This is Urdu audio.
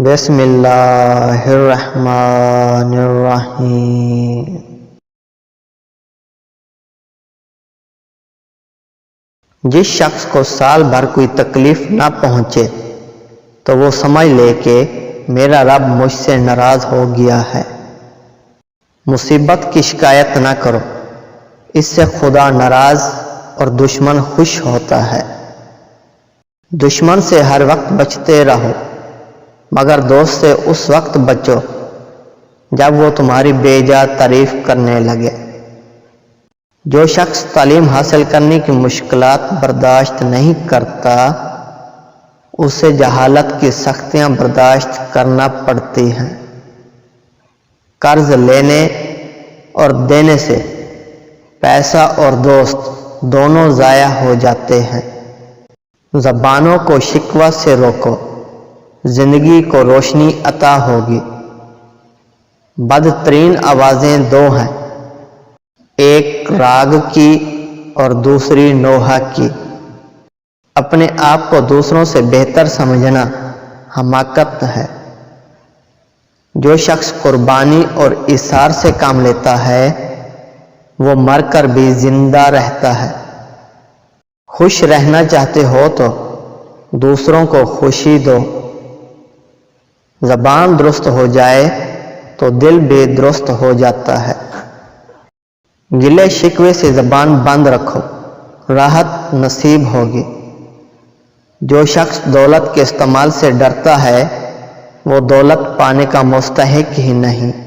بسم اللہ الرحمن الرحیم۔ جس شخص کو سال بھر کوئی تکلیف نہ پہنچے تو وہ سمجھ لے کہ میرا رب مجھ سے ناراض ہو گیا ہے۔ مصیبت کی شکایت نہ کرو، اس سے خدا ناراض اور دشمن خوش ہوتا ہے۔ دشمن سے ہر وقت بچتے رہو، مگر دوست سے اس وقت بچو جب وہ تمہاری بے جا تعریف کرنے لگے۔ جو شخص تعلیم حاصل کرنے کی مشکلات برداشت نہیں کرتا، اسے جہالت کی سختیاں برداشت کرنا پڑتی ہیں۔ قرض لینے اور دینے سے پیسہ اور دوست دونوں ضائع ہو جاتے ہیں۔ زبانوں کو شکوہ سے روکو، زندگی کو روشنی عطا ہوگی۔ بدترین آوازیں دو ہیں، ایک راگ کی اور دوسری نوحہ کی۔ اپنے آپ کو دوسروں سے بہتر سمجھنا حماقت ہے۔ جو شخص قربانی اور ایثار سے کام لیتا ہے وہ مر کر بھی زندہ رہتا ہے۔ خوش رہنا چاہتے ہو تو دوسروں کو خوشی دو۔ زبان درست ہو جائے تو دل بھی درست ہو جاتا ہے۔ گلے شکوے سے زبان بند رکھو، راحت نصیب ہوگی۔ جو شخص دولت کے استعمال سے ڈرتا ہے وہ دولت پانے کا مستحق ہی نہیں۔